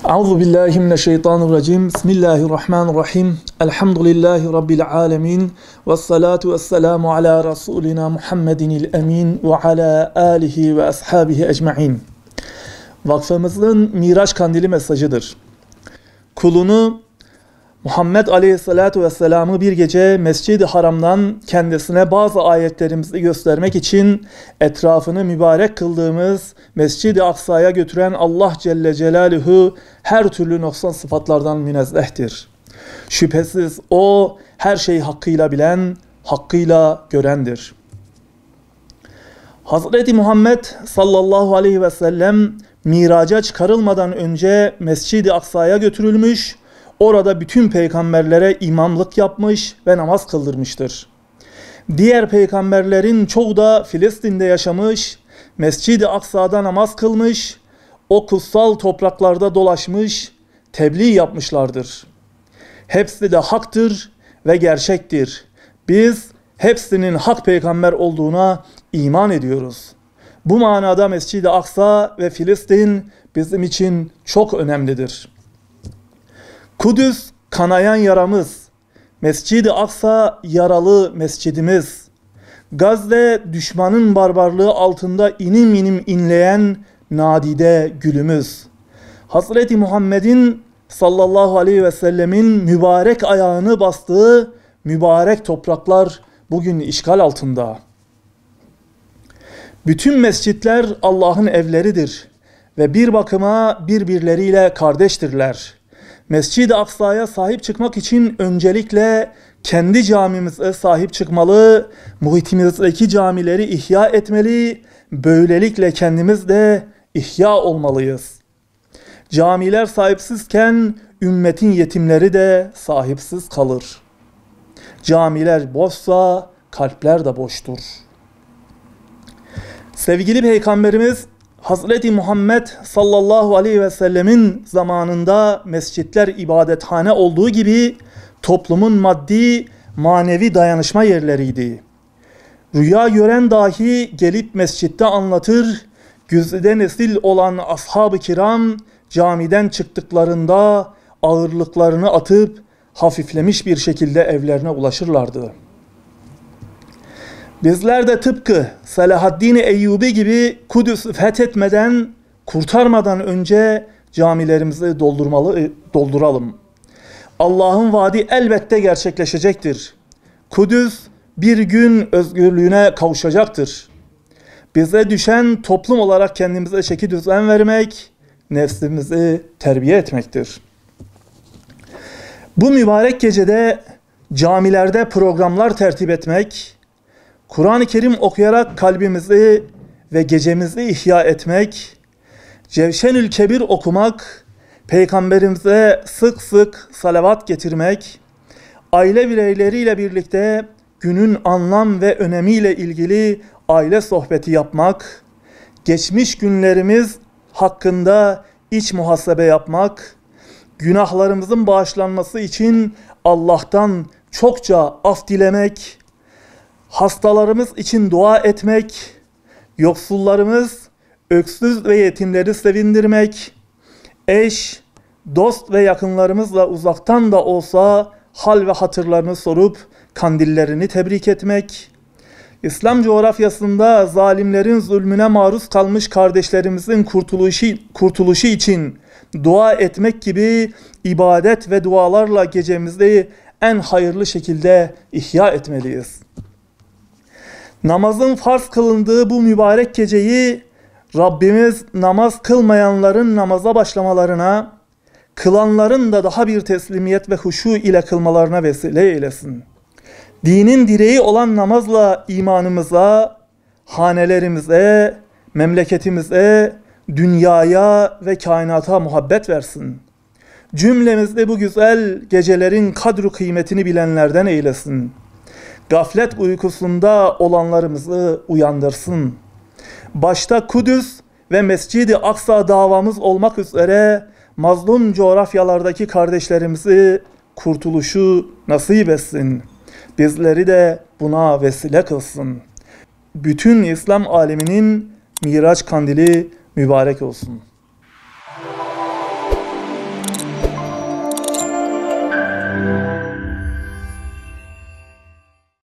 Euzu billahi mineşşeytanirracim. Bismillahirrahmanirrahim. Elhamdülillahi rabbil alamin. Ves salatu vesselamu ala rasulina Muhammedinil emin ve ala alihi ve ashabihi ecmaîn. Vakfımızın Miraç Kandili mesajıdır. Kulunu Muhammed Aleyhisselatu Vesselam'ı bir gece Mescid-i Haram'dan kendisine bazı ayetlerimizi göstermek için etrafını mübarek kıldığımız Mescid-i Aksa'ya götüren Allah Celle Celaluhu her türlü noksan sıfatlardan münezzehtir. Şüphesiz O her şeyi hakkıyla bilen, hakkıyla görendir. Hazreti Muhammed sallallahu aleyhi ve sellem miraca çıkarılmadan önce Mescid-i Aksa'ya götürülmüş, orada bütün peygamberlere imamlık yapmış ve namaz kıldırmıştır. Diğer peygamberlerin çoğu da Filistin'de yaşamış, Mescid-i Aksa'da namaz kılmış, o kutsal topraklarda dolaşmış, tebliğ yapmışlardır. Hepsi de haktır ve gerçektir. Biz hepsinin hak peygamber olduğuna iman ediyoruz. Bu manada Mescid-i Aksa ve Filistin bizim için çok önemlidir. Kudüs kanayan yaramız, Mescid-i Aksa yaralı mescidimiz, Gazze düşmanın barbarlığı altında inim inim inleyen nadide gülümüz. Hazreti Muhammed'in sallallahu aleyhi ve sellemin mübarek ayağını bastığı mübarek topraklar bugün işgal altında. Bütün mescitler Allah'ın evleridir ve bir bakıma birbirleriyle kardeştirler. Mescid-i Aksa'ya sahip çıkmak için öncelikle kendi camimize sahip çıkmalı, muhitimizdeki camileri ihya etmeli, böylelikle kendimiz de ihya olmalıyız. Camiler sahipsizken ümmetin yetimleri de sahipsiz kalır. Camiler boşsa kalpler de boştur. Sevgili Peygamberimiz Hazreti Muhammed sallallahu aleyhi ve sellemin zamanında mescitler ibadethane olduğu gibi toplumun maddi, manevi dayanışma yerleriydi. Rüya gören dahi gelip mescitte anlatır, güzide nesil olan ashab-ı kiram camiden çıktıklarında ağırlıklarını atıp hafiflemiş bir şekilde evlerine ulaşırlardı. Bizler de tıpkı Selahaddin Eyyubi gibi Kudüs'ü fethetmeden, kurtarmadan önce camilerimizi dolduralım. Allah'ın vaadi elbette gerçekleşecektir. Kudüs bir gün özgürlüğüne kavuşacaktır. Bize düşen toplum olarak kendimize çeki düzen vermek, nefsimizi terbiye etmektir. Bu mübarek gecede camilerde programlar tertip etmek, Kur'an-ı Kerim okuyarak kalbimizi ve gecemizi ihya etmek, Cevşenül Kebir okumak, Peygamberimize sık sık salavat getirmek, aile bireyleriyle birlikte günün anlam ve önemiyle ilgili aile sohbeti yapmak, geçmiş günlerimiz hakkında iç muhasebe yapmak, günahlarımızın bağışlanması için Allah'tan çokça af dilemek, hastalarımız için dua etmek, yoksullarımız, öksüz ve yetimleri sevindirmek, eş, dost ve yakınlarımızla uzaktan da olsa hal ve hatırlarını sorup kandillerini tebrik etmek, İslam coğrafyasında zalimlerin zulmüne maruz kalmış kardeşlerimizin kurtuluşu için dua etmek gibi ibadet ve dualarla gecemizi en hayırlı şekilde ihya etmeliyiz. Namazın farz kılındığı bu mübarek geceyi Rabbimiz namaz kılmayanların namaza başlamalarına, kılanların da daha bir teslimiyet ve huşu ile kılmalarına vesile eylesin. Dinin direği olan namazla imanımıza, hanelerimize, memleketimize, dünyaya ve kainata muhabbet versin. Cümlemizde bu güzel gecelerin kadru kıymetini bilenlerden eylesin. Gaflet uykusunda olanlarımızı uyandırsın. Başta Kudüs ve Mescid-i Aksa davamız olmak üzere mazlum coğrafyalardaki kardeşlerimizi kurtuluşu nasip etsin. Bizleri de buna vesile kılsın. Bütün İslam aleminin Miraç Kandili mübarek olsun.